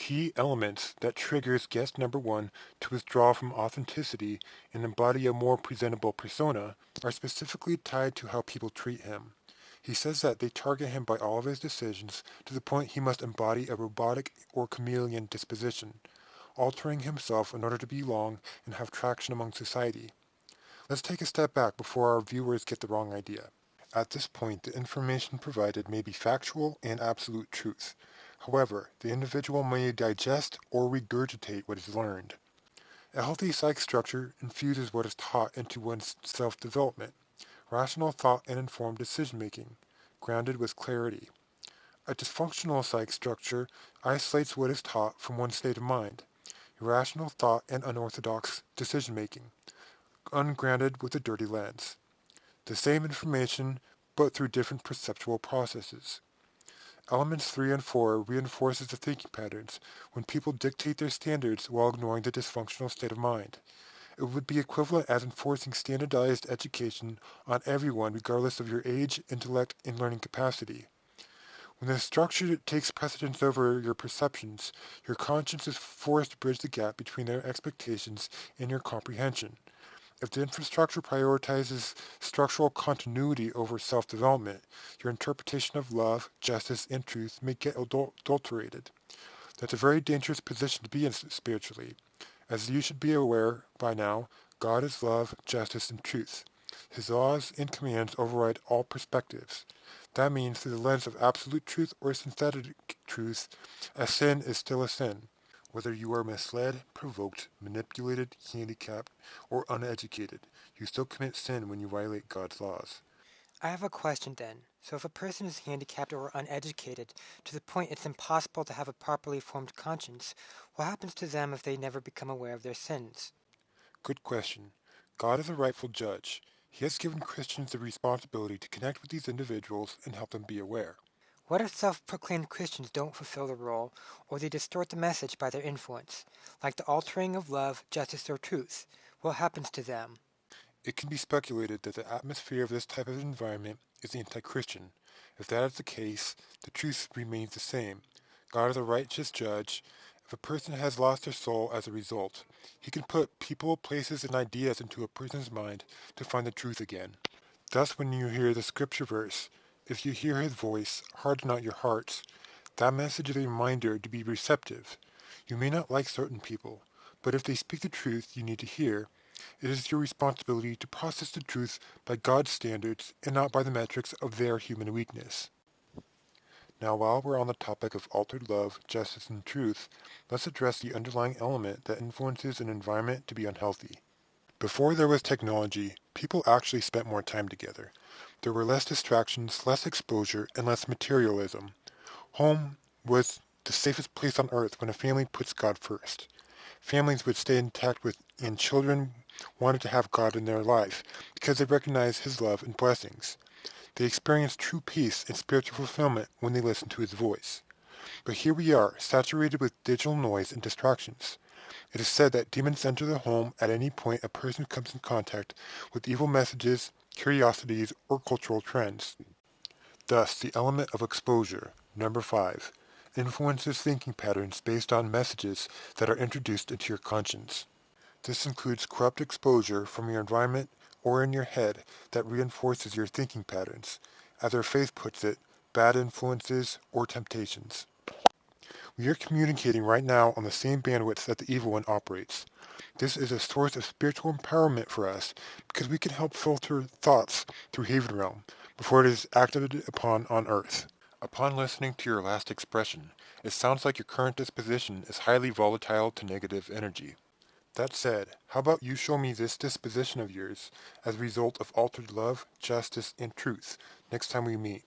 Key elements that triggers guest number one to withdraw from authenticity and embody a more presentable persona are specifically tied to how people treat him. He says that they target him by all of his decisions to the point he must embody a robotic or chameleon disposition, altering himself in order to belong and have traction among society. Let's take a step back before our viewers get the wrong idea. At this point, the information provided may be factual and absolute truth. However, the individual may digest or regurgitate what is learned. A healthy psych structure infuses what is taught into one's self-development, rational thought and informed decision-making, grounded with clarity. A dysfunctional psych structure isolates what is taught from one's state of mind, irrational thought and unorthodox decision-making, ungrounded with a dirty lens. The same information, but through different perceptual processes. Elements 3 and 4 reinforces the thinking patterns when people dictate their standards while ignoring the dysfunctional state of mind. It would be equivalent as enforcing standardized education on everyone regardless of your age, intellect, and learning capacity. When the structure takes precedence over your perceptions, your conscience is forced to bridge the gap between their expectations and your comprehension. If the infrastructure prioritizes structural continuity over self-development, your interpretation of love, justice, and truth may get adulterated. That's a very dangerous position to be in spiritually. As you should be aware by now, God is love, justice, and truth. His laws and commands override all perspectives. That means through the lens of absolute truth or synthetic truth, a sin is still a sin. Whether you are misled, provoked, manipulated, handicapped, or uneducated, you still commit sin when you violate God's laws. I have a question then. So if a person is handicapped or uneducated to the point it's impossible to have a properly formed conscience, what happens to them if they never become aware of their sins? Good question. God is a rightful judge. He has given Christians the responsibility to connect with these individuals and help them be aware. What if self-proclaimed Christians don't fulfill the role, or they distort the message by their influence, like the altering of love, justice, or truth? What happens to them? It can be speculated that the atmosphere of this type of environment is anti-Christian. If that is the case, the truth remains the same. God is a righteous judge. If a person has lost their soul as a result, he can put people, places, and ideas into a person's mind to find the truth again. Thus, when you hear the scripture verse, if you hear his voice, harden not your hearts, that message is a reminder to be receptive. You may not like certain people, but if they speak the truth you need to hear, it is your responsibility to process the truth by God's standards and not by the metrics of their human weakness. Now, while we're on the topic of altered love, justice, and truth, let's address the underlying element that influences an environment to be unhealthy. Before there was technology, people actually spent more time together. There were less distractions, less exposure, and less materialism. Home was the safest place on earth when a family puts God first. Families would stay intact and children wanted to have God in their life because they recognized his love and blessings. They experienced true peace and spiritual fulfillment when they listened to his voice. But here we are, saturated with digital noise and distractions. It is said that demons enter the home at any point a person comes in contact with evil messages, curiosities, or cultural trends. Thus, the element of exposure, number 5, influences thinking patterns based on messages that are introduced into your conscience. This includes corrupt exposure from your environment or in your head that reinforces your thinking patterns, as our faith puts it, bad influences or temptations. We are communicating right now on the same bandwidth that the evil one operates. This is a source of spiritual empowerment for us because we can help filter thoughts through Haven Realm before it is acted upon on Earth. Upon listening to your last expression, it sounds like your current disposition is highly volatile to negative energy. That said, how about you show me this disposition of yours as a result of altered love, justice, and truth next time we meet?